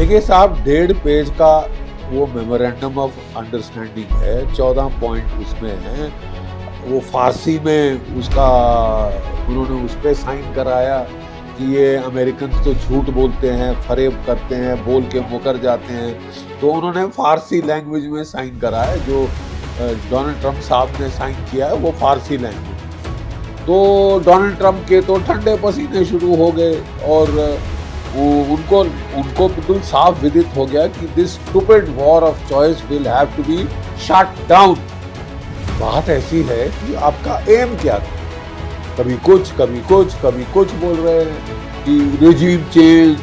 देखिए साहब, 1.5 पेज का वो मेमोरेंडम ऑफ अंडरस्टैंडिंग है, 14 पॉइंट उसमें हैं। वो फारसी में उसका उन्होंने उस पर साइन कराया कि ये अमेरिकन तो झूठ बोलते हैं, फरेब करते हैं, बोल के मुकर जाते हैं। तो उन्होंने फारसी लैंग्वेज में साइन कराया। जो डोनाल्ड ट्रंप साहब ने साइन किया है वो फारसी लैंग्वेज। तो डोनाल्ड ट्रंप के तो ठंडे पसीने शुरू हो गए और उनको उनको बिल्कुल साफ विदित हो गया कि this stupid war of choice will have to be shut down. बात ऐसी है कि आपका एम क्या था? कभी कुछ कभी कुछ कभी कुछ बोल रहे हैं कि रेजिम चेंज,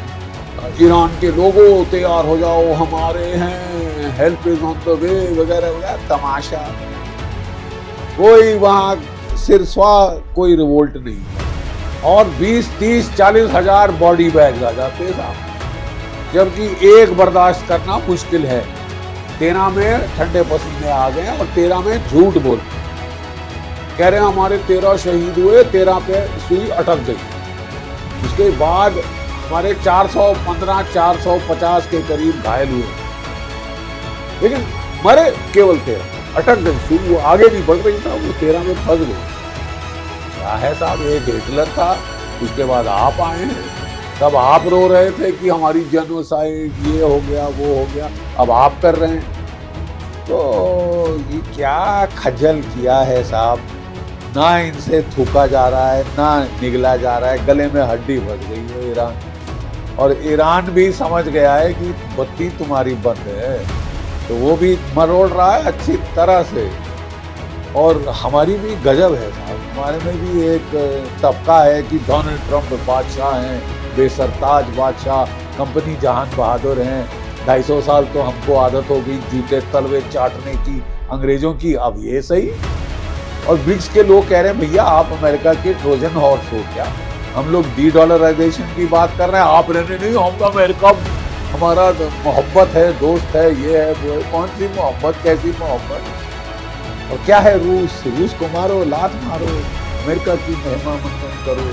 ईरान के लोगों तैयार हो जाओ, हमारे हैं, help is on the way, वगैरह वगैरह। तमाशा। कोई वहां सिरस्वा कोई रिवोल्ट नहीं है और 20, 30, 40 हजार बॉडी बैग आ जाते साहब, जबकि एक बर्दाश्त करना मुश्किल है। 13 में ठंडे पसीने आ गए और 13 में झूठ बोल कह रहे हैं हमारे 13 शहीद हुए, 13 पे सुई अटक गई। उसके बाद हमारे 415, 450 के करीब घायल हुए, लेकिन मरे केवल 13, अटक गई सुई, वो आगे नहीं बढ़ रही था, वो 13 में फंस गई। क्या है साहब, एक हिटलर था, उसके बाद आप आए हैं। तब आप रो रहे थे कि हमारी जेनोसाइड ये हो गया वो हो गया, अब आप कर रहे हैं। तो ये क्या खजल किया है साहब। ना इनसे थूका जा रहा है, ना निगला जा रहा है, गले में हड्डी फंस गई है ईरान। और ईरान भी समझ गया है कि बत्ती तुम्हारी बंद है, तो वो भी मरोड़ रहा है अच्छी तरह से। और हमारी भी गजब है साहब, हमारे में भी एक तबका है कि डोनाल्ड ट्रंप बादशाह हैं, बेसरताज बादशाह, कंपनी जहान बहादुर हैं। 250 साल तो हमको आदत हो गई जूते तलवे चाटने की अंग्रेजों की, अब ये सही। और ब्रिक्स के लोग कह रहे हैं भैया आप अमेरिका के ट्रोजन हॉर्स हो क्या? हम लोग डी-डॉलराइजेशन की बात कर रहे हैं, आप रहने नहीं, हम अमेरिका हमारा मोहब्बत है, दोस्त है, ये है वो है। कौन सी मोहब्बत, कैसी मोहब्बत? और क्या है रूस को मारो, लात मारो, अमेरिका की मेहमान मंडन करो।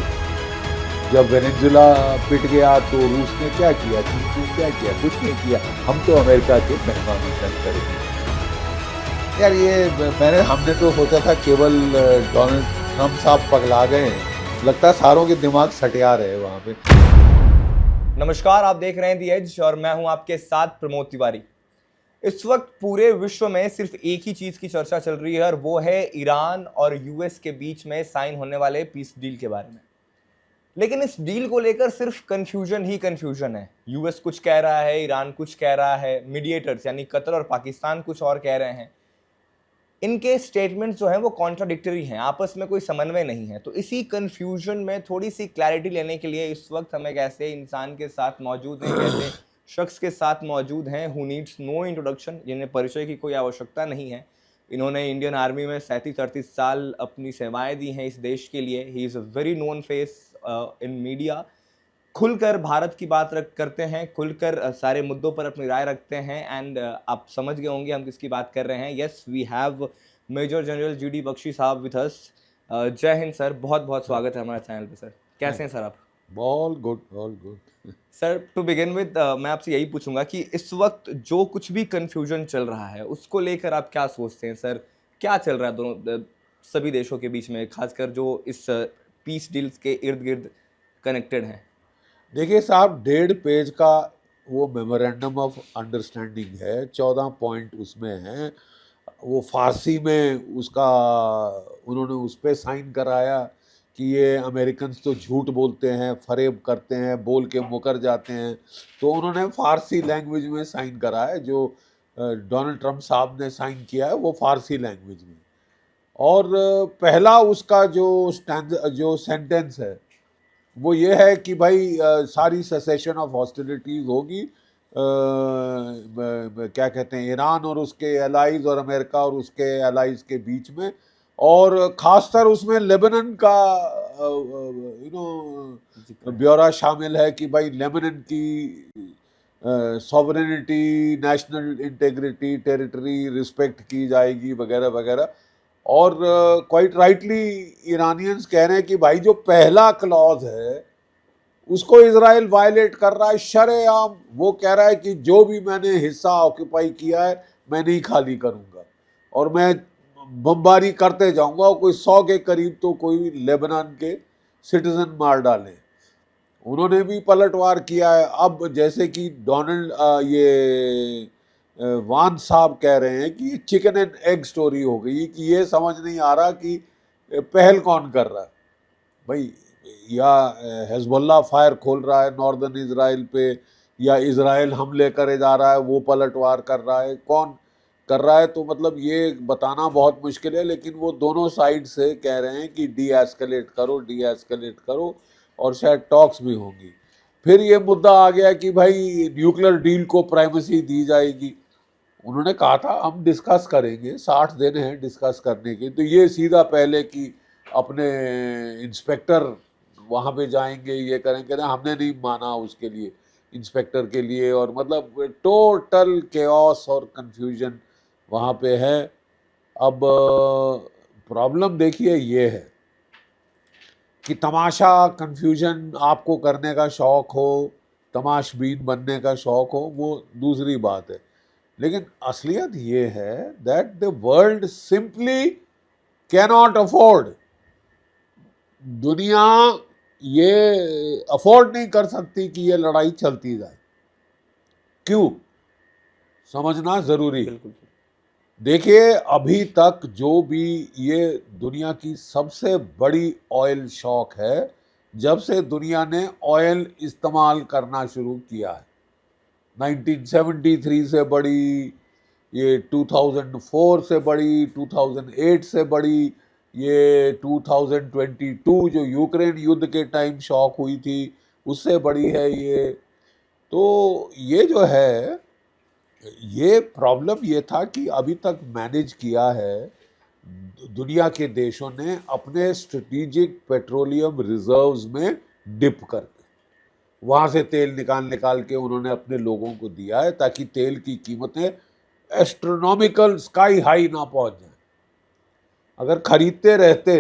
जब वेनेजुला पिट गया तो रूस ने क्या किया, चीन ने क्या किया? कुछ नहीं किया। हम तो अमेरिका के मेहमान मंडन करेंगे। यार ये हमने तो सोचा था केवल डोनाल्ड ट्रंप साहब पगला गए, लगता है सारों के दिमाग सटिया रहे वहां पे। नमस्कार, आप देख रहे हैं दी एज और मैं हूं आपके साथ प्रमोद तिवारी। इस वक्त पूरे विश्व में सिर्फ एक ही चीज की चर्चा चल रही है और वो है ईरान और यूएस के बीच में साइन होने वाले पीस डील के बारे में। लेकिन इस डील को लेकर सिर्फ कंफ्यूजन ही कंफ्यूजन है। यूएस कुछ कह रहा है, ईरान कुछ कह रहा है, मीडिएटर्स यानी कतर और पाकिस्तान कुछ और कह रहे हैं। इनके स्टेटमेंट्स जो हैं वो कॉन्ट्राडिक्टरी हैं, आपस में कोई समन्वय नहीं है। तो इसी कंफ्यूजन में थोड़ी सी क्लैरिटी लेने के लिए इस वक्त हम एक ऐसे इंसान के साथ मौजूद हैं, एक ऐसे शख्स के साथ मौजूद हैं हु नीड्स नो इंट्रोडक्शन, जिन्हें परिचय की कोई आवश्यकता नहीं है। इन्होंने इंडियन आर्मी में 37-38 साल अपनी सेवाएं दी हैं इस देश के लिए। He is a very known face in media. खुलकर भारत की बात करते हैं, खुलकर सारे मुद्दों पर अपनी राय रखते हैं। एंड आप समझ गए होंगे हम किसकी बात कर रहे हैं। Yes, we have major general GD Bakshi साहब विथ अस। जय हिंद सर, बहुत बहुत स्वागत है हमारे चैनल पे सर। कैसे हैं सर आप? All good, all good. Sir to begin with मैं आपसे यही पूछूंगा कि इस वक्त जो कुछ भी कंफ्यूजन चल रहा है उसको लेकर आप क्या सोचते हैं सर? क्या चल रहा है दोनों सभी देशों के बीच में, खासकर जो इस पीस डील्स के इर्द गिर्द कनेक्टेड हैं? देखिए साहब, 1.5 पेज का वो मेमोरेंडम ऑफ अंडरस्टैंडिंग है, 14 पॉइंट उसमें हैं। वो फारसी में उसका उन्होंने उस पर साइन कराया कि ये अमेरिकन तो झूठ बोलते हैं, फरेब करते हैं, बोल के मुकर जाते हैं। तो उन्होंने फारसी लैंग्वेज में साइन कराया। जो डोनाल्ड ट्रंप साहब ने साइन किया है वो फारसी लैंग्वेज में। और पहला उसका जो सेंटेंस है वो ये है कि भाई सारी सेसेशन ऑफ हॉस्टिलिटीज होगी, क्या कहते हैं, ईरान और उसके एलाइज और अमेरिका और उसके एलाइज के बीच में। और खासतर उसमें लेबनान का ब्यौरा शामिल है कि भाई लेबनान की sovereignty, national integrity, territory respect की जाएगी, वगैरह वगैरह। और क्वाइट राइटली ईरानियंस कह रहे हैं कि भाई जो पहला क्लॉज है उसको इजराइल वायलेट कर रहा है शरेआम। वो कह रहा है कि जो भी मैंने हिस्सा ऑक्यूपाई किया है मैं नहीं खाली करूंगा और मैं बमबारी करते जाऊंगा। और कोई 100 के करीब तो कोई लेबनान के सिटीजन मार डाले। उन्होंने भी पलटवार किया है। अब जैसे कि डोनाल्ड वान साहब कह रहे हैं कि ये चिकन एंड एग स्टोरी हो गई, कि ये समझ नहीं आ रहा कि पहल कौन कर रहा है भाई। या हिजबुल्लाह फायर खोल रहा है नॉर्दर्न इजराइल पे, या इजराइल हमले करे जा रहा है, वो पलटवार कर रहा है, कौन कर रहा है? तो मतलब ये बताना बहुत मुश्किल है। लेकिन वो दोनों साइड से कह रहे हैं कि डी एस्केलेट करो, डी एस्केलेट करो, और शायद टॉक्स भी होंगी। फिर ये मुद्दा आ गया कि भाई न्यूक्लियर डील को प्राइमेसी दी जाएगी। उन्होंने कहा था हम डिस्कस करेंगे, 60 दिन हैं डिस्कस करने के। तो ये सीधा पहले कि अपने इंस्पेक्टर वहाँ पे जाएंगे, ये करेंगे ना, हमने नहीं माना उसके लिए, इंस्पेक्टर के लिए। और मतलब टोटल केओस और कंफ्यूजन वहाँ पे है। अब प्रॉब्लम देखिए ये है कि तमाशा कंफ्यूजन आपको करने का शौक हो, तमाशबीन बनने का शौक हो, वो दूसरी बात है। लेकिन असलियत ये है that the world simply cannot afford, दुनिया ये अफोर्ड नहीं कर सकती कि ये लड़ाई चलती जाए। क्यों? समझना जरूरी है। बिल्कुल। देखिए अभी तक जो भी ये दुनिया की सबसे बड़ी ऑयल शॉक है जब से दुनिया ने ऑयल इस्तेमाल करना शुरू किया है। 1973 से बड़ी, ये 2004 से बड़ी, 2008 से बड़ी, ये 2022 जो यूक्रेन युद्ध के टाइम शॉक हुई थी उससे बड़ी है ये। तो ये जो है, ये प्रॉब्लम ये था कि अभी तक मैनेज किया है दुनिया के देशों ने अपने स्ट्रेटेजिक पेट्रोलियम रिजर्व्स में डिप करके, वहाँ से तेल निकाल निकाल के उन्होंने अपने लोगों को दिया है ताकि तेल की कीमतें एस्ट्रोनॉमिकल स्काई हाई ना पहुंच जाए। अगर खरीदते रहते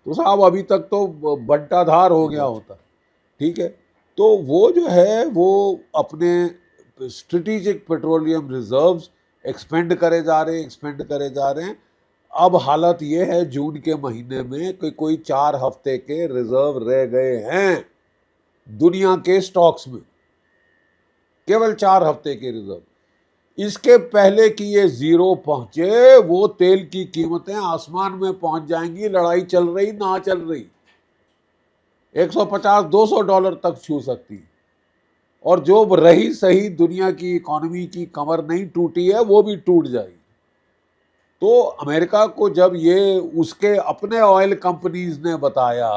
तो साहब अभी तक तो बंटाधार हो गया होता। ठीक है, तो वो जो है वो अपने स्ट्रेटेजिक पेट्रोलियम रिजर्व्स एक्सपेंड करे जा रहे हैं, एक्सपेंड करे जा रहे हैं। अब हालत ये है जून के महीने में कि कोई 4 हफ्ते के रिजर्व रह गए हैं दुनिया के स्टॉक्स में, केवल 4 हफ्ते के रिजर्व। इसके पहले कि ये जीरो पहुंचे वो तेल की कीमतें आसमान में पहुंच जाएंगी, लड़ाई चल रही ना चल रही, 150-200 डॉलर तक छू सकती। और जो रही सही दुनिया की इकोनॉमी की कमर नहीं टूटी है वो भी टूट जाएगी। तो अमेरिका को जब ये उसके अपने ऑयल कंपनीज ने बताया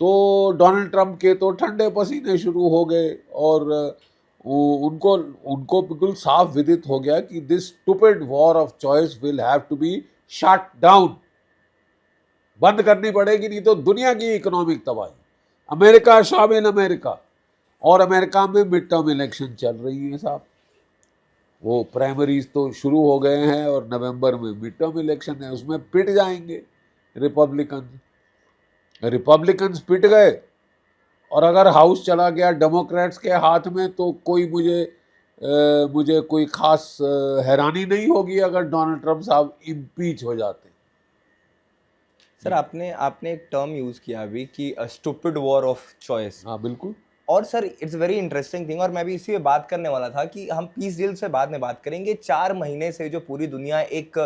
तो डोनाल्ड ट्रंप के तो ठंडे पसीने शुरू हो गए और उनको उनको बिल्कुल साफ विदित हो गया कि this stupid war of choice will have to be shut down, बंद करनी पड़ेगी, नहीं तो दुनिया की इकोनॉमिक तबाही। अमेरिका शामिल अमेरिका, और अमेरिका में मिड टर्म इलेक्शन चल रही है साहब। वो प्राइमरीज तो शुरू हो गए हैं और नवंबर में मिड टर्म इलेक्शन है, उसमें पिट जाएंगे रिपब्लिकन्स पिट गए। और अगर हाउस चला गया डेमोक्रेट्स के हाथ में तो कोई मुझे कोई खास हैरानी नहीं होगी अगर डोनाल्ड ट्रंप साहब इम्पीच हो जाते। सर आपने आपने एक टर्म यूज किया अभी कि स्टूपिड वॉर ऑफ चॉइस। हाँ बिल्कुल। और sir it's very interesting thing, और मैं भी इसी पे बात करने वाला था कि हम पीस डील से बाद में बात करेंगे। 4 महीने से जो पूरी दुनिया एक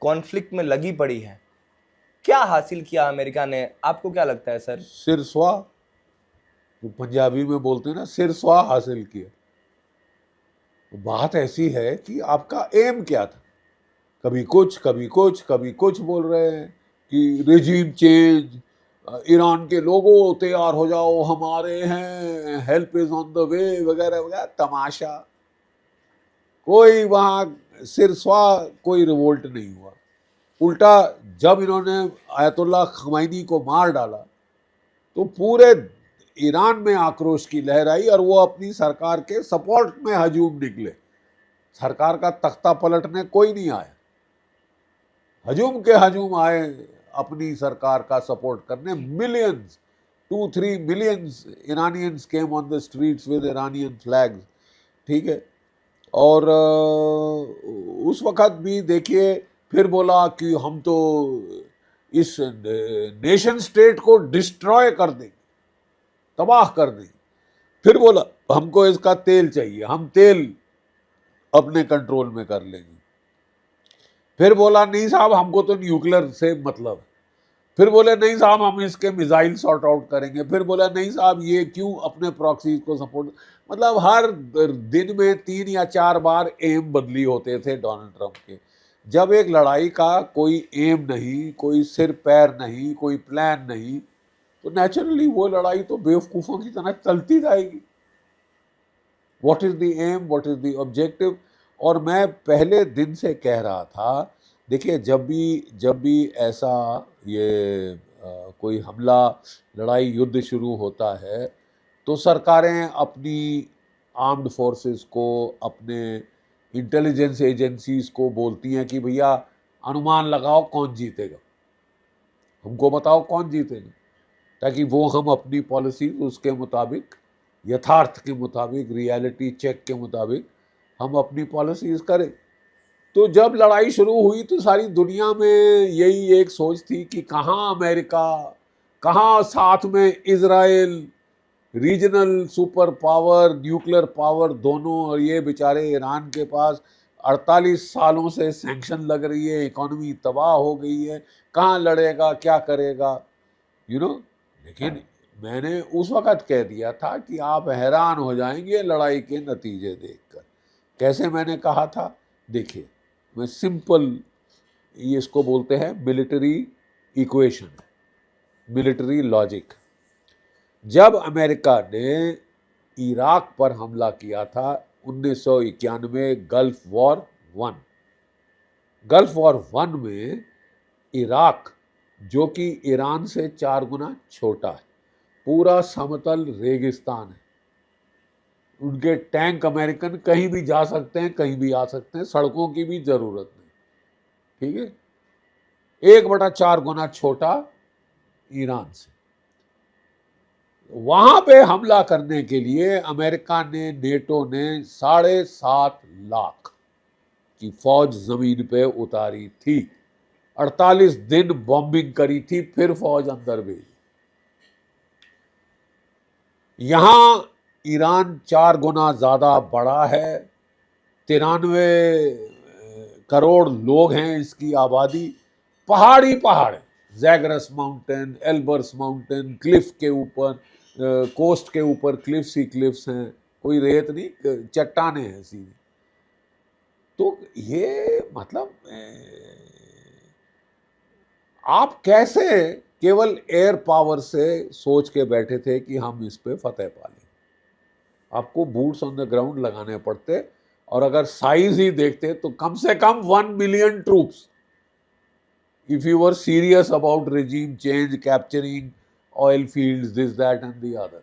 कॉन्फ्लिक्ट में लगी पड़ी है, क्या हासिल किया अमेरिका ने? आपको क्या लगता है सर? सिरस्वा, जो पंजाबी में बोलते हैं ना, सिरस्वा हासिल किया। बात ऐसी है कि आपका एम क्या था? कभी कुछ कभी कुछ कभी कुछ बोल रहे हैं कि रेजिम चेंज, ईरान के लोगों तैयार हो जाओ, हमारे हैं, help is on the way, वगैरह वगैरह। तमाशा, कोई वहाँ सिरस्वा कोई रिवोल्ट नहीं हुआ। उल्टा जब इन्होंने आयतुल्लाह खमैनी को मार डाला तो पूरे ईरान में आक्रोश की लहर आई और वो अपनी सरकार के सपोर्ट में हजूम निकले। सरकार का तख्ता पलटने कोई नहीं आया, हजूम के हजूम आए अपनी सरकार का सपोर्ट करने, millions. 2-3 millions Iranians came on the streets with Iranian flags, ठीक है। और उस वक़्त भी देखिए फिर बोला कि हम तो इस नेशन स्टेट को डिस्ट्रॉय कर देंगे, तबाह कर देंगे। फिर बोला हमको इसका तेल चाहिए, हम तेल अपने कंट्रोल में कर लेंगे। फिर बोला नहीं साहब हमको तो न्यूक्लियर से मतलब है। फिर बोले नहीं साहब हम इसके मिसाइल सॉर्ट आउट करेंगे। फिर बोला नहीं साहब ये क्यों अपने प्रॉक्सीज को सपोर्ट। मतलब हर दिन में 3 या 4 बार एम बदली होते थे डोनाल्ड ट्रंप के। जब एक लड़ाई का कोई एम नहीं, कोई सिर पैर नहीं, कोई प्लान नहीं, तो नेचुरली वो लड़ाई तो बेवकूफ़ों की तरह चलती जाएगी। What is the aim, what is the objective. और मैं पहले दिन से कह रहा था, देखिए जब भी ऐसा ये कोई हमला, लड़ाई, युद्ध शुरू होता है तो सरकारें अपनी आर्म्ड फोर्सेस को, अपने इंटेलिजेंस एजेंसीज को बोलती हैं कि भैया अनुमान लगाओ कौन जीतेगा, हमको बताओ कौन जीतेगा, ताकि वो हम अपनी पॉलिसी उसके मुताबिक, यथार्थ के मुताबिक, रियलिटी चेक के मुताबिक हम अपनी पॉलिसीज करें। तो जब लड़ाई शुरू हुई तो सारी दुनिया में यही एक सोच थी कि कहाँ अमेरिका, कहाँ साथ में Israel, regional super power, nuclear power दोनों, और ये बेचारे ईरान के पास 48 सालों से सैंक्शन लग रही है, इकोनॉमी तबाह हो गई है, कहाँ लड़ेगा, क्या करेगा, लेकिन मैंने उस वक़्त कह दिया था कि आप हैरान हो जाएंगे लड़ाई के नतीजे देखकर। कैसे मैंने कहा था, देखिए मैं सिंपल, ये इसको बोलते हैं मिलिट्री इक्वेशन, मिलिट्री लॉजिक। जब अमेरिका ने इराक पर हमला किया था 1991, गल्फ वॉर 1 में इराक, जो कि ईरान से 4 गुना छोटा है, पूरा समतल रेगिस्तान है, उनके टैंक अमेरिकन कहीं भी जा सकते हैं, कहीं भी आ सकते हैं, सड़कों की भी जरूरत नहीं, ठीक है, 1/4 गुना छोटा ईरान से। वहां पे हमला करने के लिए अमेरिका ने, नेटो ने 7.5 लाख की फौज जमीन पे उतारी थी, 48 दिन बॉम्बिंग करी थी, फिर फौज अंदर भेजी। यहां ईरान 4 गुना ज्यादा बड़ा है, 93 करोड़ लोग हैं इसकी आबादी, पहाड़ी पहाड़ है, जैगरस माउंटेन, एल्बर्स माउंटेन, क्लिफ के ऊपर, कोस्ट के ऊपर क्लिफ्स ही क्लिफ्स हैं, कोई रेत नहीं, चट्टाने हैं सीधी। तो ये मतलब आप कैसे केवल एयर पावर से सोच के बैठे थे कि हम इस पे फतेह पा लें? आपको बूट्स ऑन द ग्राउंड लगाने पड़ते, और अगर साइज ही देखते तो कम से कम 1 million troops, if you were serious about regime change, capturing oil fields, this, that and the other,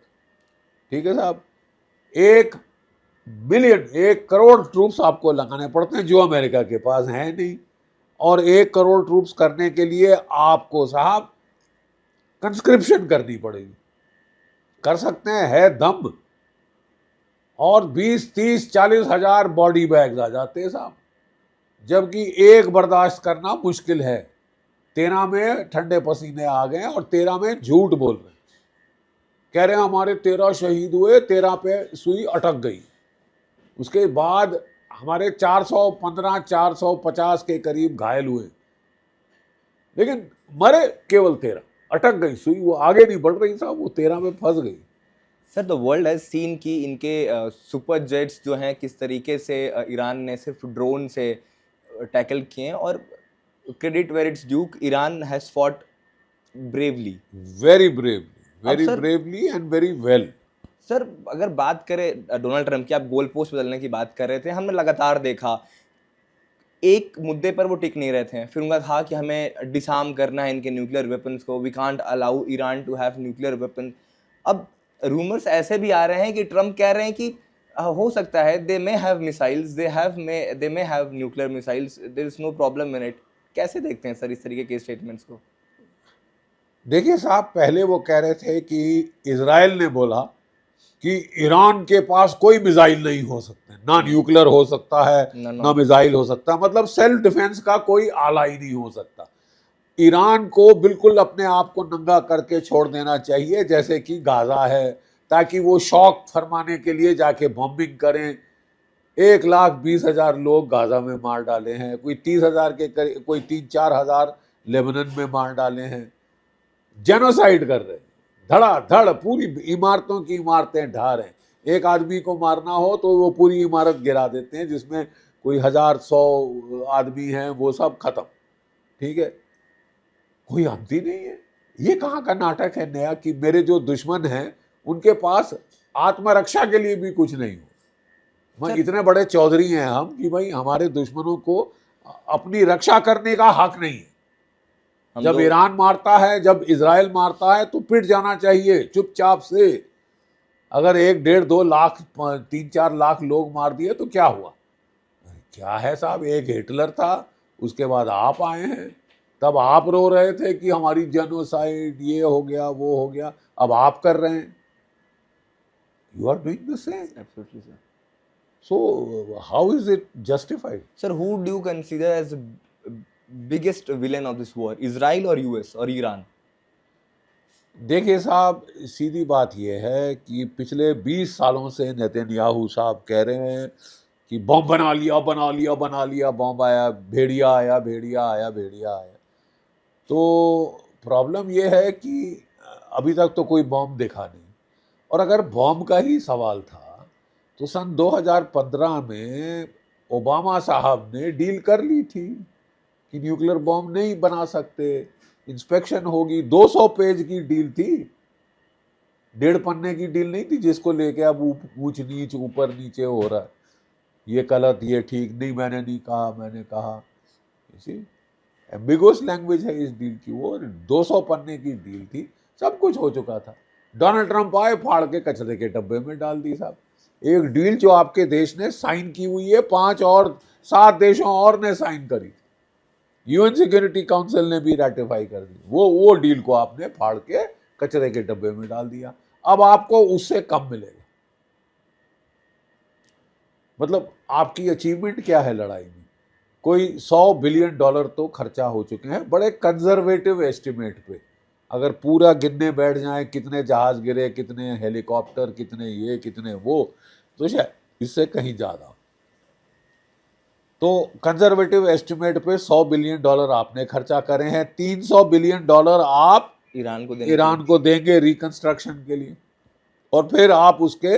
ठीक है साहब, 1 करोड़ ट्रूप्स आपको लगाने पड़ते हैं, जो अमेरिका के पास है नहीं। और 1 करोड़ ट्रूप्स करने के लिए आपको साहब कंस्क्रिप्शन करनी पड़ेगी, कर सकते हैं, है दम, और 20, 30, 40 हजार बॉडी बैग्स आ जाते हैं साहब, जबकि एक बर्दाश्त करना मुश्किल है। 13 में ठंडे पसीने आ गए और 13 में झूठ बोल रहे, कह रहे हैं हमारे 13 शहीद हुए, 13 पे सुई अटक गई। उसके बाद हमारे 415, 450 के करीब घायल हुए, लेकिन मरे केवल 13, अटक गई सुई, वो आगे नहीं बढ़ रही साहब, वो 13 में फंस गई। Sir, the world has seen कि इनके सुपर जेट्स जो हैं किस तरीके से ईरान ने सिर्फ ड्रोन से टैकल किए हैं, और credit where it's due, Iran has fought bravely, very bravely and very well. Sir, अगर बात करें डोनाल्ड ट्रंप की, आप गोल पोस्ट बदलने की बात कर रहे थे, हमने लगातार देखा एक मुद्दे पर वो टिक नहीं रहे थे। फिर उनका था कि हमें डिसआर्म करना है इनके न्यूक्लियर वेपन्स को, we can't allow Iran to have nuclear weapon. अब रूमर्स ऐसे भी आ रहे हैं कि ट्रंप कह रहे हैं कि हो सकता है they may have missiles, they may have nuclear missiles, there is no problem in it. कैसे देखते हैं सर इस तरीके के स्टेटमेंट्स को? देखिए साहब, पहले वो कह रहे थे कि इजराइल ने बोला कि ईरान के पास कोई मिसाइल नहीं हो सकते, ना न्यूक्लियर हो सकता है, ना मिसाइल हो सकता, मतलब सेल्फ डिफेंस का कोई आला ही नहीं हो सकता। ईरान को बिल्कुल अपने आप को नंगा करके छोड़ देना चाहिए, जैसे कि गाजा है, ताकि वो शौक फरमाने के लिए जाके बॉम्बिंग करें। 1,20,000 लोग गाजा में मार डाले हैं, कोई 30,000 के करीब, कोई 3-4 हज़ार लेबनान में मार डाले हैं। जेनोसाइड कर रहे हैं, धड़ाधड़ पूरी इमारतों की इमारतें ढा रहे हैं। एक आदमी को मारना हो तो वो पूरी इमारत गिरा देते हैं, जिसमें कोई 1,000-100 आदमी हैं, वो सब खत्म। ठीक है, कोई अंत ही नहीं है। ये कहाँ का नाटक है नया कि मेरे जो दुश्मन हैं उनके पास आत्मरक्षा के लिए भी कुछ नहीं हो। मैं इतने बड़े चौधरी हैं हम कि भाई हमारे दुश्मनों को अपनी रक्षा करने का हक नहीं है। जब ईरान मारता है, जब इजराइल मारता है तो पिट जाना चाहिए चुपचाप से। अगर 1-1.5-2 लाख 3-4 लाख लोग मार दिए तो क्या हुआ? क्या है साहब, एक हिटलर था, उसके बाद आप आए हैं, तब आप रो रहे थे कि हमारी जेनोसाइड ये हो गया वो हो गया, अब आप कर रहे हैं। You are doing the same. Absolutely, sir. So how is it justified? Sir, who do you consider as the biggest villain of this war? Israel or US or Iran? देखिए साहब, सीधी बात यह है कि पिछले 20 सालों से नेतन्याहू साहब कह रहे हैं कि बम बना लिया बना लिया बना लिया, बम आया, भेड़िया आया भेड़िया आया भेड़िया आया। तो प्रॉब्लम यह है कि अभी तक तो कोई बम देखा नहीं। और अगर बम का ही सवाल था तो सन 2015 में ओबामा साहब ने डील कर ली थी कि न्यूक्लियर बम नहीं बना सकते, इंस्पेक्शन होगी। 200 पेज की डील थी, 1.5 पन्ने की डील नहीं थी, जिसको लेके अब ऊंच नीच ऊपर नीचे हो रहा है, ये गलत ये ठीक, नहीं मैंने नहीं कहा मैंने कहा। इसी एम्बिगुअस लैंग्वेज है इस डील की। वो 200 पन्ने की डील थी, सब कुछ हो चुका था। डोनाल्ड ट्रंप आए, फाड़ के कचरे के डब्बे में डाल दी साहब। एक डील जो आपके देश ने साइन की हुई है, 5 और 7 देशों और ने साइन करी, यूएन सिक्योरिटी काउंसिल ने भी रेटिफाई कर दी, वो डील को आपने फाड़ के कचरे के डब्बे में डाल दिया। अब आपको उससे कम मिलेगा। मतलब आपकी अचीवमेंट क्या है लड़ाई में? कोई $100 बिलियन तो खर्चा हो चुके हैं, बड़े कंजर्वेटिव एस्टिमेट पे। अगर पूरा गिनने बैठ जाए कितने जहाज गिरे, कितने हेलीकॉप्टर, कितने ये कितने वो, तो शायद इससे कहीं ज़्यादा। तो कंजर्वेटिव एस्टिमेट पे $100 बिलियन आपने खर्चा करे हैं, $300 बिलियन आप ईरान को देंगे रिकंस्ट्रक्शन के लिए। और फिर आप उसके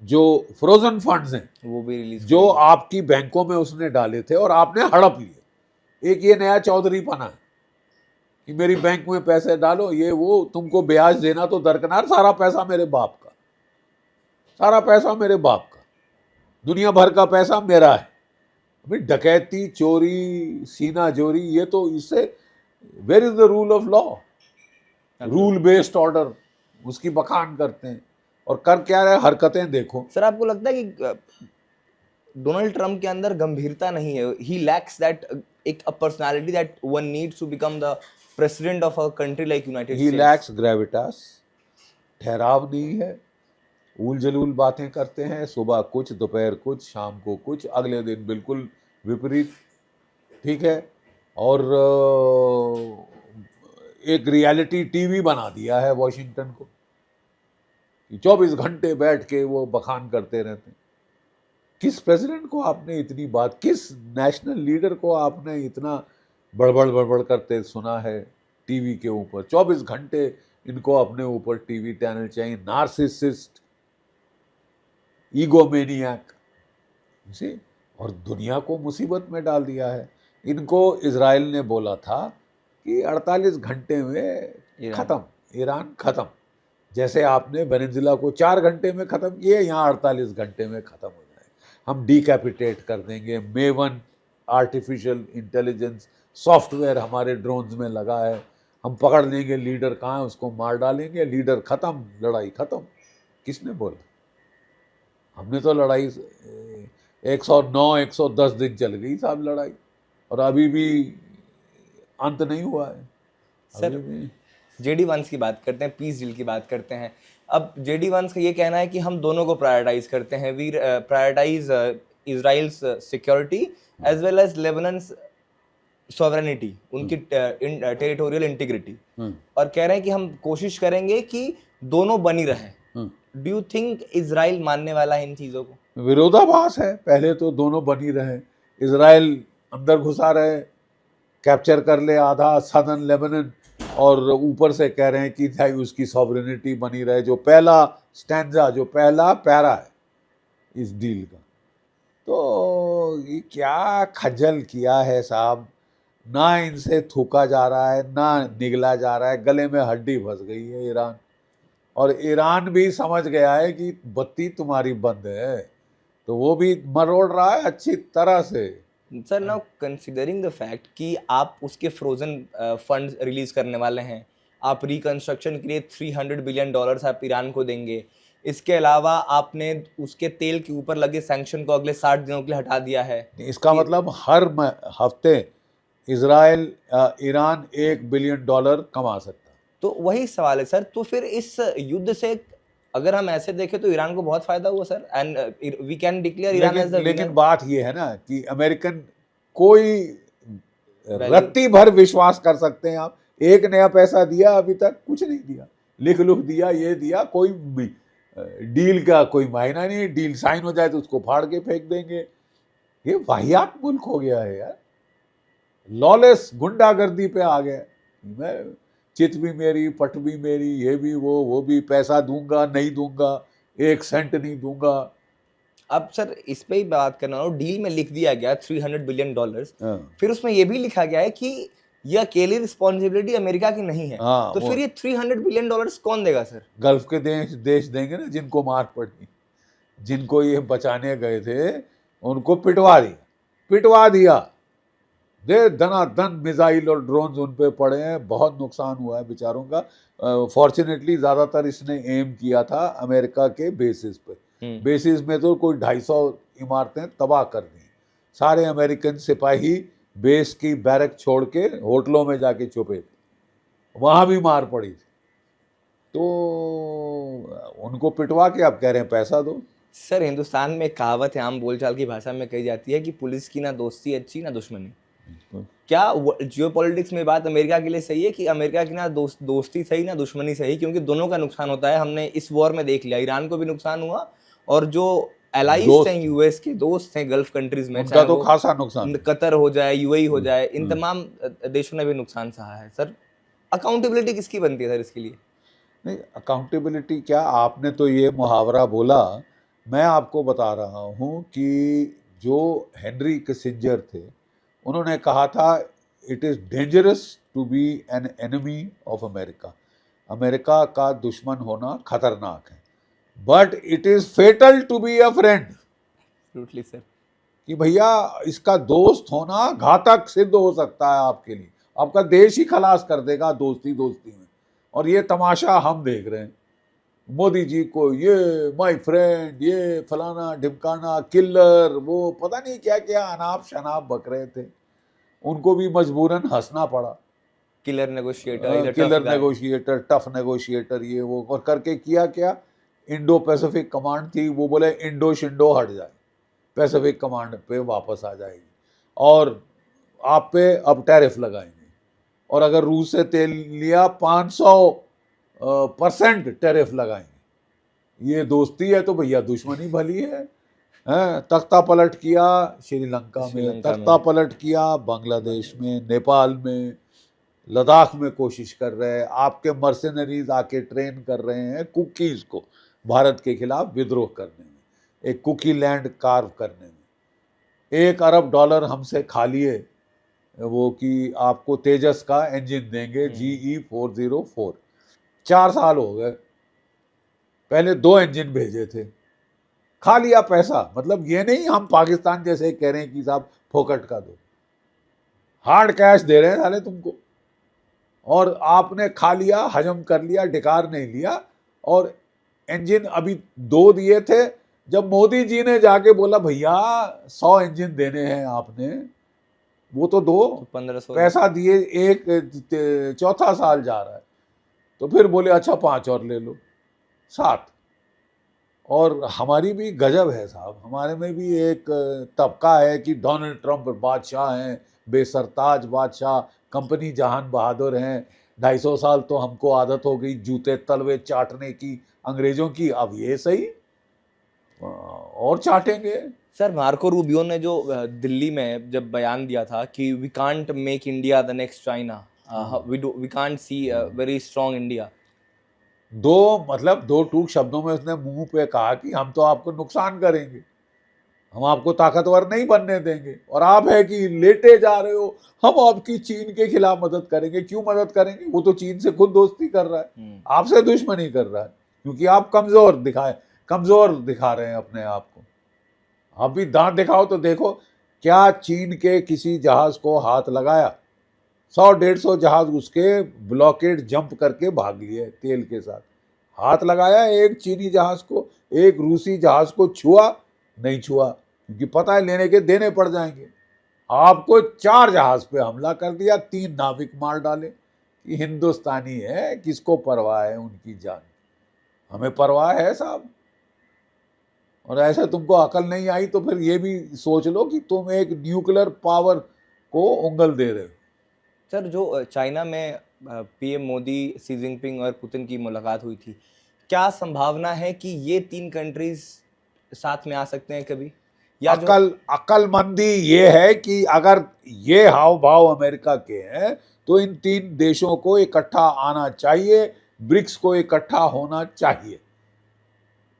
जो फ्रोजन फंड्स हैं वो भी रिलीज जो आपकी बैंकों में उसने डाले थे और आपने हड़प लिए। एक ये नया चौधरी पना है कि मेरी बैंक में पैसे डालो, ये वो, तुमको ब्याज देना तो दरकिनार, सारा पैसा मेरे बाप का, सारा पैसा मेरे बाप का, दुनिया भर का पैसा मेरा है। अभी डकैती, चोरी, सीना जोरी, ये तो इससे where is the rule of law, rule based order, उसकी बखान करते हैं। और कर क्या रहे, हरकतें देखो। सर, आपको लगता है कि डोनाल्ड ट्रंप के अंदर गंभीरता नहीं है? ही लैक्स दैट एक personality that one needs to become the president of a country like United States. He lacks gravitas, ठहराव नहीं है, ऊल जलूल बातें करते हैं, सुबह कुछ, दोपहर कुछ, शाम को कुछ, अगले दिन बिल्कुल विपरीत। ठीक है, और एक रियलिटी टीवी बना दिया है वॉशिंगटन को, 24 घंटे बैठ के वो बखान करते रहते हैं। किस प्रेसिडेंट को आपने इतनी बात, किस नेशनल लीडर को आपने इतना बड़बड़ करते सुना है टीवी के ऊपर? 24 घंटे इनको अपने ऊपर टीवी चैनल चाहिए। नार्सिसिस्ट, ईगोमेनियक, और दुनिया को मुसीबत में डाल दिया है। इनको इजराइल ने बोला था कि 48 घंटे में खत्म, ईरान खत्म। जैसे आपने वेनेजुएला को 4 घंटे में खत्म किए, यहाँ 48 घंटे में खत्म हो जाए। हम डिकैपिटेट कर देंगे। मेवन आर्टिफिशियल इंटेलिजेंस सॉफ्टवेयर हमारे ड्रोन्स में लगा है, हम पकड़ लेंगे लीडर कहाँ है, उसको मार डालेंगे, लीडर खत्म, लड़ाई खत्म। किसने बोला? हमने तो लड़ाई 109-110 दिन चल गई साहब लड़ाई, और अभी भी अंत नहीं हुआ है। सर जेडी वांस की बात करते हैं, पीस डील की बात करते हैं। अब जेडी वांस का ये कहना है कि हम दोनों को प्रायोरिटाइज करते हैं, we prioritize Israel's security as well as Lebanon's sovereignty, उनकी टेरिटोरियल इंटीग्रिटी, और कह रहे हैं कि हम कोशिश करेंगे कि दोनों बनी रहें। डू यू थिंक इजराइल मानने वाला है इन चीजों को? विरोधाभास है। पहले तो दोनों बनी रहे, इजराइल अंदर घुसा रहे, कैप्चर कर ले आधा सदर्न लेबनन, और ऊपर से कह रहे हैं कि भाई उसकी सॉवरेनिटी बनी रहे। जो पहला स्टैंजा, जो पहला पैरा है इस डील का, तो ये क्या खज्जल किया है साहब। ना इनसे थूका जा रहा है, ना निगला जा रहा है, गले में हड्डी फंस गई है ईरान। और ईरान भी समझ गया है कि बत्ती तुम्हारी बंद है, तो वो भी मरोड़ रहा है अच्छी तरह से। Sir now considering the fact कि आप उसके फ्रोजन फंड्स रिलीज करने वाले हैं, आप रिकंस्ट्रक्शन के लिए $300 बिलियन आप ईरान को देंगे, इसके अलावा आपने उसके तेल के ऊपर लगे सैंक्शन को अगले 60 दिनों के लिए हटा दिया है। इसका मतलब हर हफ्ते इजराइल ईरान $1 बिलियन कमा सकता है। तो वही सवाल है सर, तो फिर इस युद्ध से अगर हम ऐसे देखें तो ईरान को बहुत फायदा हुआ sir, and we can declare Iran as the winner. लेकिन बात ये है ना कि अमेरिकन कोई रत्ती भर विश्वास कर सकते हैं आप। एक नया पैसा दिया अभी तक? कुछ नहीं दिया। लिख लुख दिया, ये दिया, कोई डील का कोई मायना नहीं। डील साइन हो जाए तो उसको फाड़ के फेंक देंगे। ये वाहियात मुल्क हो गया है यार, लॉलेस गुंडागर्दी पे आ गया। मैं चित भी मेरी, पट भी मेरी, ये भी वो भी, पैसा दूंगा नहीं दूंगा, 1 सेंट नहीं दूंगा। अब सर इस पे ही बात करना हो, डील में लिख दिया गया $300 बिलियन, फिर उसमें ये भी लिखा गया है कि ये अकेली रिस्पॉन्सिबिलिटी अमेरिका की नहीं है। तो फिर ये $300 बिलियन कौन देगा सर? गल्फ के देश देंगे ना, जिनको मार पड़ी, जिनको ये बचाने गए थे उनको पिटवा दिया। दे दनादन मिसाइल और ड्रोन्स उन पे पड़े हैं, बहुत नुकसान हुआ है बेचारों का। फॉर्चुनेटली ज़्यादातर इसने एम किया था अमेरिका के बेसिस पे। बेसिस में तो कोई 250 इमारतें तबाह कर दी। सारे अमेरिकन सिपाही बेस की बैरक छोड़ के होटलों में जाके छुपे थे, वहाँ भी मार पड़ी थी। तो उनको पिटवा के आप कह रहे हैं पैसा दो। सर हिंदुस्तान में कहावत है, आम बोलचाल की भाषा में कही जाती है कि पुलिस की ना दोस्ती अच्छी ना दुश्मनी। क्या जियोपॉलिटिक्स में बात अमेरिका के लिए सही है कि अमेरिका की ना दोस्ती सही ना दुश्मनी सही? क्योंकि दोनों का नुकसान होता है। हमने इस वॉर में देख लिया, ईरान को भी नुकसान हुआ, और जो एलाइज हैं यूएस के, दोस्त हैं गल्फ कंट्रीज में, उनका तो खासा नुकसान, कतर हो जाए, यूएई हो जाए, इन तमाम देशों ने भी नुकसान सहा है। सर अकाउंटेबिलिटी किसकी बनती है सर इसके लिए? नहीं, अकाउंटेबिलिटी क्या, आपने तो ये मुहावरा बोला, मैं आपको बता रहा हूँ कि जो हेनरी किसिंजर थे, उन्होंने कहा था it is dangerous to be an enemy of America. America का दुश्मन होना खतरनाक है, but it is fatal to be a friend. Absolutely sir, कि भैया इसका दोस्त होना घातक सिद्ध हो सकता है आपके लिए, आपका देश ही खलास कर देगा दोस्ती में। और ये तमाशा हम देख रहे हैं, मोदी जी को ये माय फ्रेंड, ये फलाना ढिमकाना, किलर, वो पता नहीं क्या क्या अनाप शनाप बक रहे थे, उनको भी मजबूरन हंसना पड़ा। किलर नेगोशिएटर, टफ नेगोशिएटर, ये वो, और करके किया क्या, इंडो पैसिफिक कमांड थी, वो बोले इंडो शिंडो हट जाए, पैसिफिक कमांड पे वापस आ जाएगी, और आप पे अब टैरिफ लगाएंगे, और अगर रूस से तेल लिया 500% टैरिफ लगाएंगे। ये दोस्ती है तो भैया दुश्मनी भली है। तख्ता पलट किया श्रीलंका में, तख्ता पलट किया बांग्लादेश में, नेपाल में, लद्दाख में कोशिश कर रहे हैं। आपके मर्सिनरीज आके ट्रेन कर रहे हैं कुकीज़ को भारत के खिलाफ विद्रोह करने में, एक कुकी लैंड कार्व करने में। $1 अरब हमसे खा लिए वो कि आपको तेजस का इंजन देंगे, GE404। 4 साल हो गए, पहले 2 इंजन भेजे थे, खा लिया पैसा। मतलब ये नहीं हम पाकिस्तान जैसे कह रहे हैं कि साहब फोकट का दो, हार्ड कैश दे रहे हैं साले तुमको, और आपने खा लिया, हजम कर लिया, डिकार नहीं लिया। और इंजन अभी 2 दिए थे, जब मोदी जी ने जाके बोला भैया 100 इंजन देने हैं आपने, वो तो दो 1500 पैसा दिए, एक चौथा साल जा रहा है, तो फिर बोले अच्छा 5 और ले लो, 7। और हमारी भी गजब है साहब, हमारे में भी एक तबका है कि डोनाल्ड ट्रंप बादशाह हैं, बेसरताज बादशाह, कंपनी जहान बहादुर हैं, 250 साल तो हमको आदत हो गई जूते तलवे चाटने की अंग्रेजों की, अब ये सही और चाटेंगे। सर, मार्को रूबियो ने जो दिल्ली में जब बयान दिया था कि we can't make India the next China, we can't see very strong India, दो टूक शब्दों में उसने मुंह पे कहा कि हम तो आपको नुकसान करेंगे, हम आपको ताकतवर नहीं बनने देंगे, और आप है कि लेटे जा रहे हो हम आपकी चीन के खिलाफ मदद करेंगे। क्यों मदद करेंगे? वो तो चीन से खुद दोस्ती कर रहा है, आपसे दुश्मनी कर रहा है, क्योंकि आप कमजोर दिखा रहे हैं अपने आप को। आप भी दांत दिखाओ तो देखो, क्या चीन के किसी जहाज को हाथ लगाया? 100-150 जहाज उसके ब्लॉकेड जंप करके भाग लिए तेल के साथ। हाथ लगाया एक चीनी जहाज को, एक रूसी जहाज को छुआ? नहीं छुआ, क्योंकि पता है लेने के देने पड़ जाएंगे। आपको 4 जहाज पे हमला कर दिया, 3 नाविक मार डाले। कि हिंदुस्तानी है, किसको परवाह है उनकी जान? हमें परवाह है साहब। और ऐसे तुमको अकल नहीं आई तो फिर ये भी सोच लो कि तुम एक न्यूक्लियर पावर को उंगल दे रहे हो। सर, जो चाइना में पीएम मोदी, सी जिनपिंग और पुतिन की मुलाकात हुई थी, क्या संभावना है कि ये 3 कंट्रीज साथ में आ सकते हैं कभी? या अकलमंदी ये है कि अगर ये हाव भाव अमेरिका के हैं तो इन 3 देशों को इकट्ठा आना चाहिए, ब्रिक्स को इकट्ठा होना चाहिए।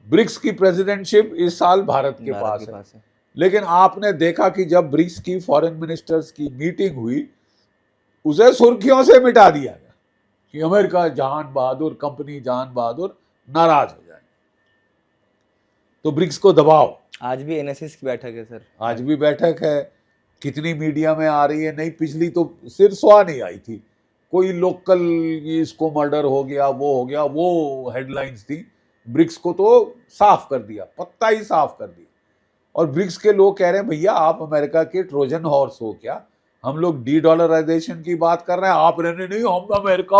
ब्रिक्स की प्रेसिडेंटशिप इस साल भारत के पास है। लेकिन आपने देखा कि जब ब्रिक्स की फॉरेन मिनिस्टर्स की मीटिंग हुई, उसे सुर्खियों से मिटा दिया गया कि अमेरिका जहान बहादुर, कंपनी जहान बहादुर नाराज हो जाए। तो ब्रिक्स को दबाओ। आज भी एनएसएस की बैठक है सर, आज भी बैठक है। कितनी मीडिया में आ रही है? नहीं, पिछली तो सिर सुहा नहीं आई थी। कोई लोकल इसको मर्डर हो गया, वो हो गया, वो हेडलाइंस थी। ब्रिक्स को तो साफ कर दिया, पत्ता ही साफ कर दिया। और ब्रिक्स के लोग कह रहे हैं भैया आप अमेरिका के ट्रोजन हॉर्स हो क्या? हम लोग डी-डॉलराइजेशन की बात कर रहे हैं, आप रहने नहीं, हम अमेरिका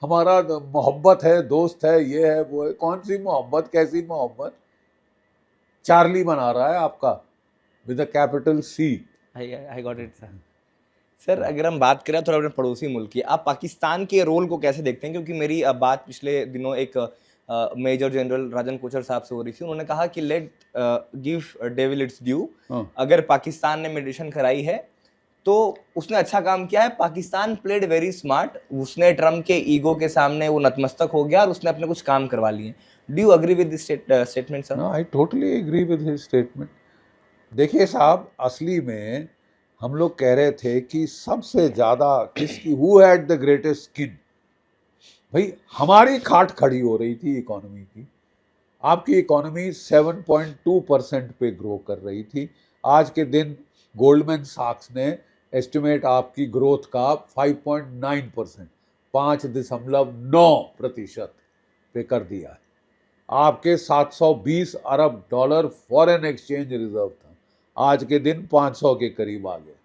हमारा मोहब्बत है, दोस्त है, ये है वो है। कौन सी मोहब्बत, कैसी मोहब्बत? चार्ली बना रहा है आपका with capital C. I got it sir. Sir, अगर हम बात करें थोड़ा अपने पड़ोसी मुल्क की, आप पाकिस्तान के रोल को कैसे देखते हैं? क्योंकि मेरी बात पिछले दिनों एक मेजर जनरल राजन कोचर साहब से हो रही थी। उन्होंने कहा कि let give devil its due. अगर पाकिस्तान ने मेडिटेशन कराई है तो उसने अच्छा काम किया है। Pakistan played very smart. उसने ट्रम्प के ईगो के सामने वो नतमस्तक हो गया और उसने अपने कुछ काम करवा लिए। Do you agree with this statement sir? No, I totally agree with his statement. देखिए साहब, असली में हम लोग कह रहे थे कि सबसे ज्यादा किसकी, who had the greatest skin? भाई हमारी खाट खड़ी हो रही थी इकोनॉमी की। आपकी इकोनॉमी 7.2% पे ग्रो कर रही थी। आज के दिन गोल्डमैन सैक्स ने एस्टिमेट आपकी ग्रोथ का 5.9%, 5.9% पे कर दिया है। आपके 720 अरब डॉलर फॉरेन एक्सचेंज रिजर्व था, आज के दिन 500 के करीब आ गया,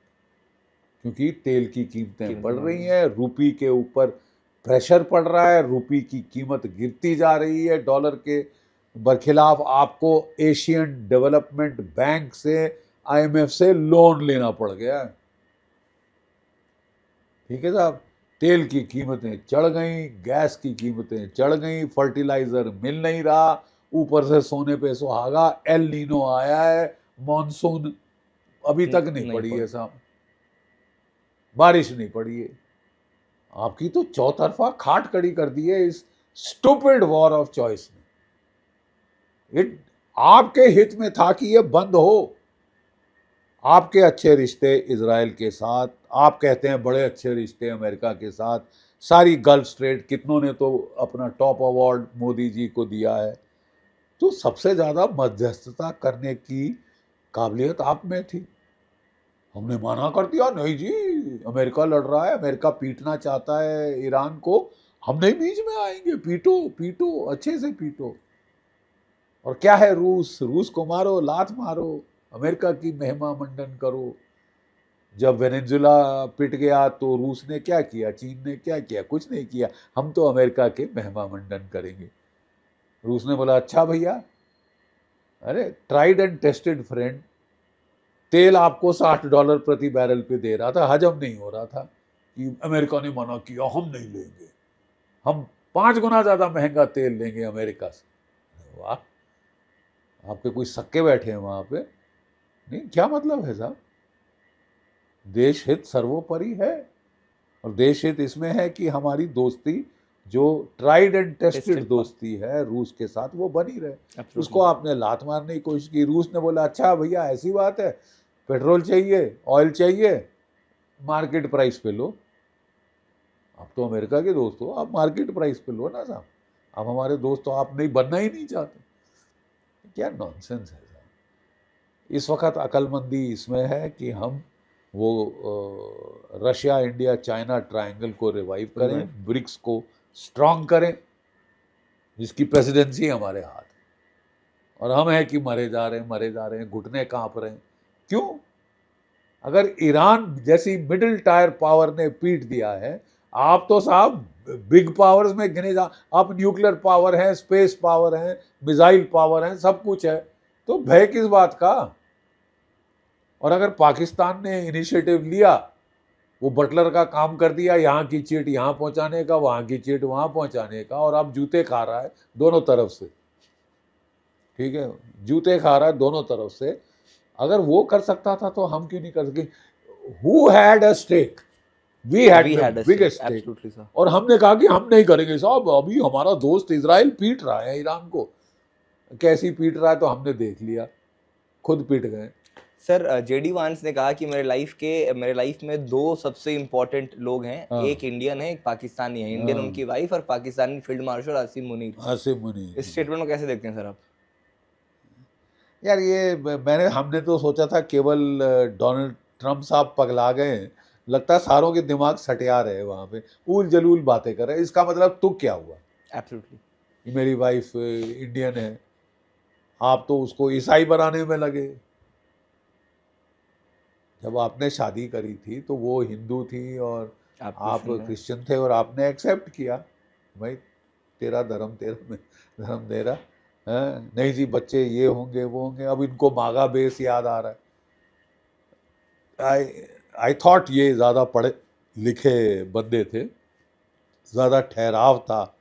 क्योंकि तेल की कीमतें बढ़ रही हैं, रुपये के ऊपर प्रेशर पड़ रहा है, रुपये की कीमत गिरती जा रही है डॉलर के बरखिलाफ। आपको एशियन डेवलपमेंट बैंक से, आईएमएफ से लोन लेना पड़ गया है। ठीक है साहब, तेल की कीमतें चढ़ गई, गैस की कीमतें चढ़ गई, फर्टिलाइजर मिल नहीं रहा, ऊपर से सोने पे सुहागा, एल नीनो आया है, मॉनसून अभी तक नहीं पड़ी है साहब, बारिश नहीं पड़ी है। आपकी तो चौतरफा खाट खड़ी कर दी है इस स्टूपिड वॉर ऑफ चॉइस ने। आपके हित में था कि ये बंद हो। आपके अच्छे रिश्ते इजराइल के साथ, आप कहते हैं बड़े अच्छे रिश्ते अमेरिका के साथ, सारी गल्फ स्टेट, कितनों ने तो अपना टॉप अवार्ड मोदी जी को दिया है। तो सबसे ज़्यादा मध्यस्थता करने की काबिलियत आप में थी। हमने मना कर दिया, नहीं जी अमेरिका लड़ रहा है, अमेरिका पीटना चाहता है ईरान को, हम नहीं बीच में आएंगे, पीटो पीटो, अच्छे से पीटो। और क्या है, रूस को मारो, लात मारो, अमेरिका की महिमा मंडन करो। जब वेनेजुला पिट गया तो रूस ने क्या किया, चीन ने क्या किया? कुछ नहीं किया। हम तो अमेरिका के मेहमान करेंगे। रूस ने बोला अच्छा भैया, अरे ट्राइड एंड टेस्टेड फ्रेंड, तेल आपको $60 प्रति बैरल पे दे रहा था, हजम नहीं हो रहा था कि अमेरिका ने मना किया हम नहीं लेंगे, हम 5 गुना ज्यादा महंगा तेल लेंगे अमेरिका से। वाह, आपके कोई सक्के बैठे हैं वहां पे? नहीं, क्या मतलब है साहब? देश हित सर्वोपरि है, और देश हित इसमें है कि हमारी दोस्ती जो ट्राइड एंड टेस्टेड Tested दोस्ती है रूस के साथ वो बनी रहे। Absolutely. उसको आपने लात मारने की कोशिश की। रूस ने बोला अच्छा भैया ऐसी बात है, पेट्रोल चाहिए, ऑयल चाहिए, मार्केट प्राइस पे लो। आप तो अमेरिका के दोस्त हो, आप मार्केट प्राइस पे लो ना साहब, आप हमारे दोस्त हो, आप नहीं बनना ही नहीं चाहते। क्या नॉनसेंस है साहब। इस वक्त अक्लमंदी इसमें है कि हम वो रशिया इंडिया चाइना ट्रायंगल को रिवाइव करें, ब्रिक्स को स्ट्रांग करें, जिसकी प्रेसिडेंसी हमारे हाथ है, और हम हैं कि मरे जा रहे हैं, घुटने कांप रहे हैं। क्यों? अगर ईरान जैसी मिडिल टायर पावर ने पीट दिया है, आप तो साहब बिग पावर्स में गिने जा, आप न्यूक्लियर पावर हैं, स्पेस पावर हैं, मिसाइल पावर हैं, सब कुछ है, तो भय किस बात का? और अगर पाकिस्तान ने इनिशिएटिव लिया, वो बटलर का काम कर दिया, यहाँ की चिट यहाँ पहुंचाने का, वहाँ की चिट वहाँ पहुंचाने का, और अब जूते खा रहा है दोनों तरफ से, ठीक है, जूते खा रहा है दोनों तरफ से। अगर वो कर सकता था तो हम क्यों नहीं कर सके? Who had a stake? We had the biggest stake. Absolutely, sir. और हमने कहा कि हम नहीं करेंगे साहब, अभी हमारा दोस्त इजराइल पीट रहा है ईरान को। कैसी पीट रहा है तो हमने देख लिया, खुद पीट गए। सर, जेडी वांस ने कहा कि मेरे लाइफ में 2 सबसे इम्पोर्टेंट लोग हैं, हाँ। एक इंडियन है, एक पाकिस्तानी है। इंडियन हाँ। उनकी वाइफ और पाकिस्तानी फील्ड मार्शल आसिम मुनीर। आसिम मुनीर। इस स्टेटमेंट को कैसे देखते हैं सर आप? यार ये हमने तो सोचा था केवल डोनाल्ड ट्रम्प साहब पगला गए हैं, लगता है सारों के दिमाग सटिया रहे वहाँ पे, उल जलूल बातें कर रहे हैं। इसका मतलब तो क्या हुआ? एब्सोल्युटली। मेरी वाइफ इंडियन है, आप तो उसको ईसाई बनाने में लगे। जब आपने शादी करी थी तो वो हिंदू थी और आप क्रिश्चियन थे, और आपने एक्सेप्ट किया, भाई तेरा धर्म धर्म दे रहा है, नहीं जी बच्चे ये होंगे वो होंगे। अब इनको मागा बेस याद आ रहा है। आई थॉट ये ज़्यादा पढ़े लिखे बंदे थे, ज़्यादा ठहराव था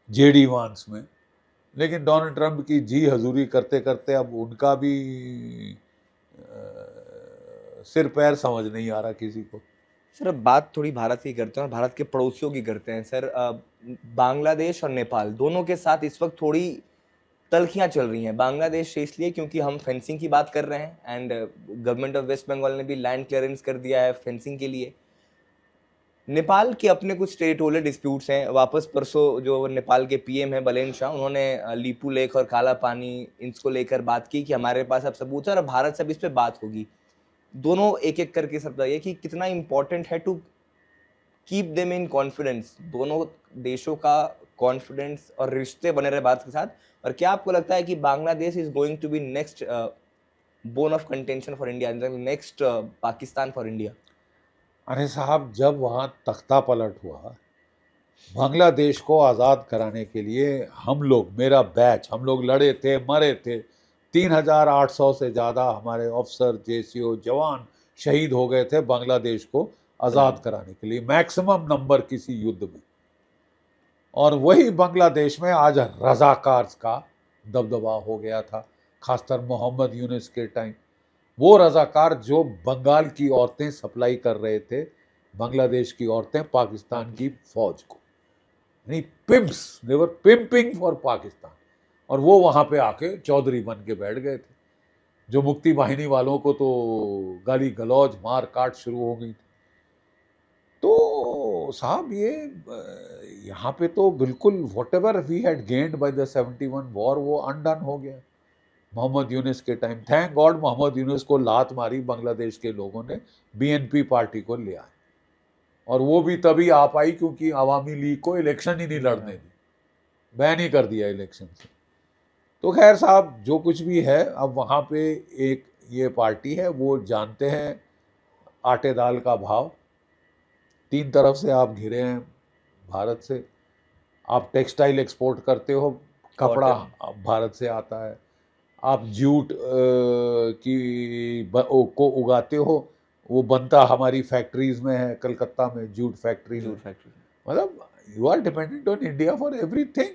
जेडी वांस में, लेकिन डोनाल्ड ट्रंप की जी हजूरी करते करते अब उनका भी सिर पैर समझ नहीं आ रहा किसी को। सर, अब बात थोड़ी भारत की करते हैं और भारत के पड़ोसियों की करते हैं। सर, बांग्लादेश और नेपाल दोनों के साथ इस वक्त थोड़ी तल्खियां चल रही हैं। बांग्लादेश से इसलिए क्योंकि हम फेंसिंग की बात कर रहे हैं, and government of West Bengal ने भी लैंड क्लियरेंस कर दिया है फेंसिंग के लिए। नेपाल के अपने कुछ टेरिटोरियल डिस्प्यूट्स हैं। वापस परसों जो नेपाल के पीएम हैं बलेन शाह, उन्होंने लीपू लेक और काला पानी इनको लेकर बात की कि हमारे पास अब सबूत है और भारत से अब इस पर बात होगी। दोनों एक एक करके सब बताइए कि कितना इंपॉर्टेंट है to keep them in confidence, दोनों देशों का कॉन्फिडेंस और रिश्ते बने रहे भारत के साथ। और क्या आपको लगता है कि Bangladesh is going to be next bone of contention for India, next Pakistan for India? अरे साहब, जब वहाँ तख्ता पलट हुआ, बांग्लादेश को आज़ाद कराने के लिए हम लोग, मेरा बैच, हम लोग लड़े थे, मरे थे। 3,800 से ज़्यादा हमारे अफसर, जेसीओ, जवान शहीद हो गए थे बांग्लादेश को आज़ाद कराने के लिए, मैक्सिमम नंबर किसी युद्ध में। और वही बांग्लादेश में आज रज़ाकार का दबदबा हो गया था, खासकर मोहम्मद यूनुस के टाइम। वो रज़ाकार जो बंगाल की औरतें सप्लाई कर रहे थे, बांग्लादेश की औरतें पाकिस्तान की फौज को, यानी pimps, they were pimping for Pakistan. और वो वहाँ पे आके चौधरी बन के बैठ गए थे, जो मुक्ति वाहिनी वालों को तो गाली गलौज मार काट शुरू हो गई थी। तो साहब ये यहाँ पे तो बिल्कुल whatever we had gained by the 71 war वो अनडन हो गया मोहम्मद यूनुस के time. Thank God Mohammad Yunus को लात मारी बांग्लादेश के लोगों ने, बीएनपी पार्टी को ले आए, और वो भी तभी आ पाई क्योंकि अवामी लीग को इलेक्शन ही नहीं लड़ने दी, बैन ही कर दिया इलेक्शन से। तो खैर साहब, जो कुछ भी है, अब वहाँ पे एक ये पार्टी है, वो जानते हैं आटे दाल का भाव, 3 तरफ से आप घिरे हैं भारत से। आप टेक्सटाइल एक्सपोर्ट करते हो, कपड़ा भारत से आता है। आप जूट को उगाते हो, वो बनता हमारी फैक्ट्रीज में है, कलकत्ता में जूट फैक्ट्री में। मतलब you are dependent on India for everything.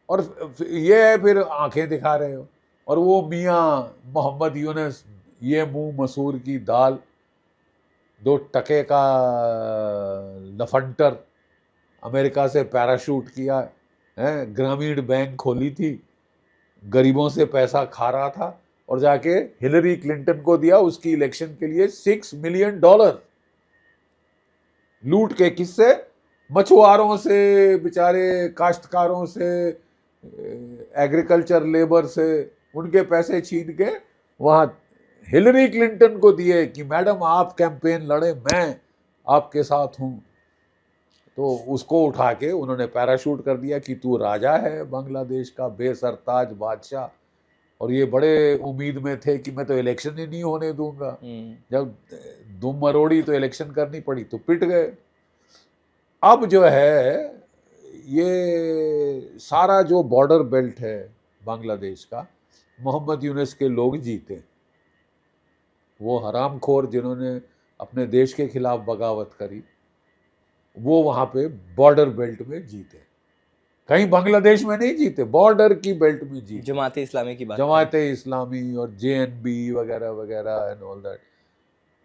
और ये है फिर आंखें दिखा रहे हो। और वो मियाँ मोहम्मद यूनुस, ये मुंह मसूर की दाल, 2 टके का लफंटर, अमेरिका से पैराशूट किया है, ग्रामीण बैंक खोली थी, गरीबों से पैसा खा रहा था और जाके हिलरी क्लिंटन को दिया उसकी इलेक्शन के लिए $6 मिलियन लूट के। किससे? मछुआरों से, बेचारे काश्तकारों से, एग्रीकल्चर लेबर से, उनके पैसे छीन के वहां हिलरी क्लिंटन को दिए कि मैडम आप कैंपेन लड़े, मैं आपके साथ हूं। तो उसको उठा के उन्होंने पैराशूट कर दिया कि तू राजा है बांग्लादेश का, बेसरताज बादशाह। और ये बड़े उम्मीद में थे कि मैं तो इलेक्शन ही नहीं होने दूंगा। जब दुम मरोड़ी तो इलेक्शन करनी पड़ी तो पिट गए। अब जो है ये सारा जो बॉर्डर बेल्ट है बांग्लादेश का, मोहम्मद यूनुस के लोग जीते। वो हरामखोर जिन्होंने अपने देश के खिलाफ बगावत करी, वो वहां पे बॉर्डर बेल्ट में जीते। कहीं बांग्लादेश में नहीं जीते, बॉर्डर की बेल्ट में जीते। जमाते इस्लामी की बात, जमाते इस्लामी और JNB वगैरह वगैरह एंड ऑल दैट।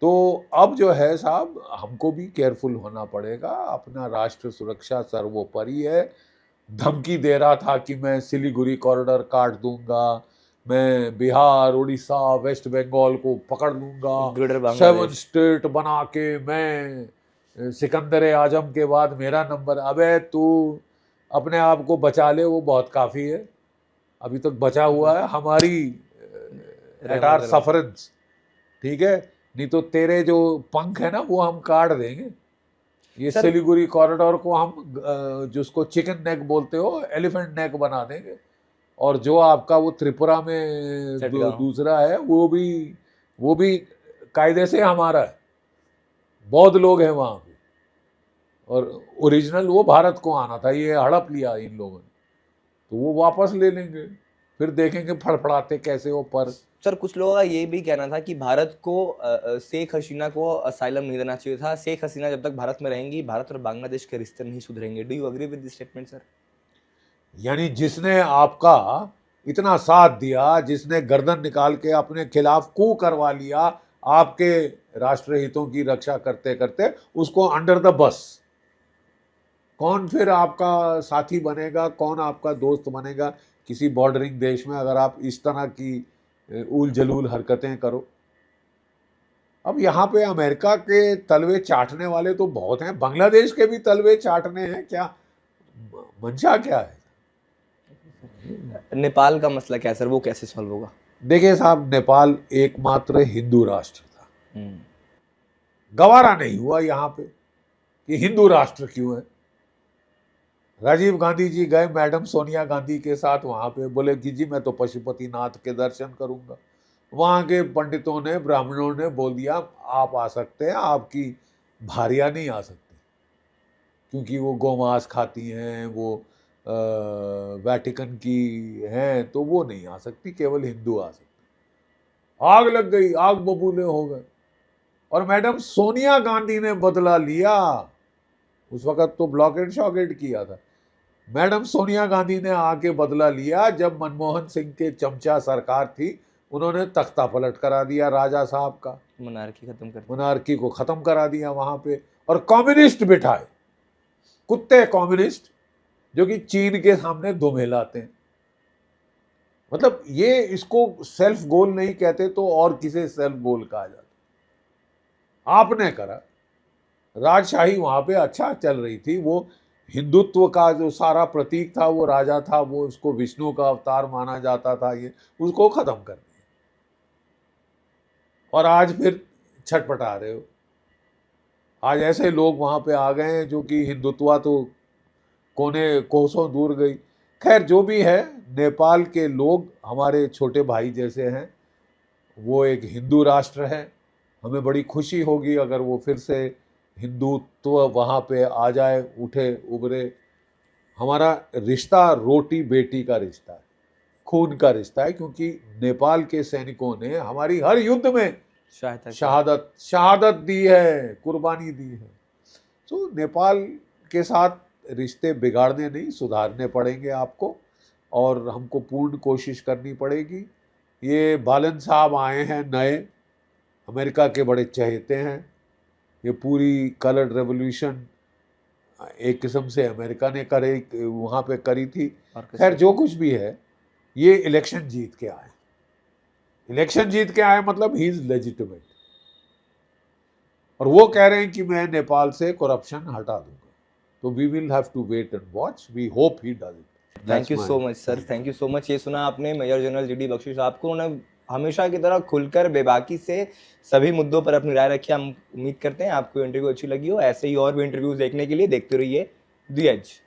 तो अब जो है साहब, हमको भी केयरफुल होना पड़ेगा। अपना राष्ट्र सुरक्षा सर्वोपरि है। धमकी दे रहा था कि मैं सिलीगुड़ी कॉरिडोर काट दूंगा, मैं बिहार, उड़ीसा, वेस्ट बंगाल को पकड़ लूंगा, 7 स्टेट बना के मैं सिकंदर आजम के बाद मेरा नंबर। अबे तू अपने आप को बचा ले, वो बहुत काफी है। अभी तक बचा हुआ है हमारी एटार सफरेंस, ठीक है? नहीं तो तेरे जो पंख है ना वो हम काट देंगे। ये सिलीगुड़ी कॉरिडोर को हम जिसको चिकन नेक बोलते हो, एलिफेंट नेक बना देंगे। और जो आपका वो त्रिपुरा में दूसरा है, वो भी कायदे से हमारा है। बौद्ध लोग हैं वहां पे, और ओरिजिनल वो भारत को आना था, ये हड़प लिया इन लोगों ने, तो वो वापस ले लेंगे। फिर देखेंगे फड़फड़ाते कैसे वो पर। सर कुछ लोगों का ये भी कहना था कि भारत को शेख हसीना को असाइलम नहीं देना चाहिए था। शेख हसीना जब तक भारत में रहेंगी, भारत और बांग्लादेश के रिश्ते नहीं सुधरेंगे। Do you agree with this statement sir? यानी जिसने आपका इतना साथ दिया, जिसने गर्दन निकाल के अपने खिलाफ कू करवा लिया आपके राष्ट्र हितों की रक्षा करते करते, उसको अंडर द बस। कौन फिर आपका साथी बनेगा, कौन आपका दोस्त बनेगा किसी बॉर्डरिंग देश में, अगर आप इस तरह की उल जलूल हरकतें करो। अब यहाँ पे अमेरिका के तलवे चाटने वाले तो बहुत हैं, बांग्लादेश के भी तलवे चाटने हैं। क्या मंशा क्या है? नेपाल का मसला क्या है सर, वो कैसे सॉल्व होगा? देखिए साहब, नेपाल एकमात्र हिंदू राष्ट्र था। गवारा नहीं हुआ यहाँ पे कि हिंदू राष्ट्र क्यों है। राजीव गांधी जी गए मैडम सोनिया गांधी के साथ वहां पे, बोले कि जी मैं तो पशुपतिनाथ के दर्शन करूंगा। वहां के पंडितों ने, ब्राह्मणों ने बोल दिया आप आ सकते हैं, आपकी भारियां नहीं आ सकती, क्योंकि वो गोमांस खाती हैं, वो वेटिकन की हैं, तो वो नहीं आ सकती, केवल हिंदू आ सकते। आग लग गई, आग बबूले हो गए। और मैडम सोनिया गांधी ने बदला लिया। उस वक्त तो ब्लॉकेड शॉकेड किया था। मैडम सोनिया गांधी ने आके बदला लिया। जब मनमोहन सिंह के चमचा सरकार थी, उन्होंने तख्ता पलट करा दिया राजा साहब का, मोनार्की को खत्म करा दिया वहां पे, और कम्युनिस्ट बिठाए, कुत्ते कम्युनिस्ट, जो कि चीन के सामने दुमेलाते हैं। मतलब ये इसको सेल्फ गोल नहीं कहते तो और किसे सेल्फ गोल कहा जाता। आपने करा। राजशाही वहां पे अच्छा चल रही थी, वो हिंदुत्व का जो सारा प्रतीक था, वो राजा था, वो उसको विष्णु का अवतार माना जाता था, ये उसको खत्म कर दिया। और आज फिर छटपटा रहे हो। आज ऐसे लोग वहां पे आ गए हैं जो कि हिंदुत्व तो कोने कोसों दूर गई। खैर जो भी है, नेपाल के लोग हमारे छोटे भाई जैसे हैं। वो एक हिंदू राष्ट्र है, हमें बड़ी खुशी होगी अगर वो फिर से हिंदुत्व वहाँ पे आ जाए, उठे उभरे। हमारा रिश्ता रोटी बेटी का रिश्ता है, खून का रिश्ता है, क्योंकि नेपाल के सैनिकों ने हमारी हर युद्ध में शहादत दी है, कुर्बानी दी है। तो नेपाल के साथ रिश्ते बिगाड़ने नहीं, सुधारने पड़ेंगे आपको, और हमको पूर्ण कोशिश करनी पड़ेगी। ये बालन साहब आए हैं नए, अमेरिका के बड़े चहेते हैं। ये पूरी कलर रेवोल्यूशन एक किस्म से अमेरिका ने वहाँ पे करी थी। खैर जो कुछ भी है, ये इलेक्शन जीत के आए। इलेक्शन जीत के आए मतलब ही इज लेजिटिमेट, और वो कह रहे हैं कि मैं नेपाल से करप्शन हटा दूंगा। तो we will have to wait and watch, we hope he does it. Thank you so much sir, thank you so much. ये सुना आपने मेजर जनरल जीडी बख्शी साहब को, उन्होंने हमेशा की तरह खुलकर बेबाकी से सभी मुद्दों पर अपनी राय रखी। हम उम्मीद करते हैं आपको इंटरव्यू अच्छी लगी हो। ऐसे ही और भी इंटरव्यूज देखने के लिए देखते रहिए दी एज।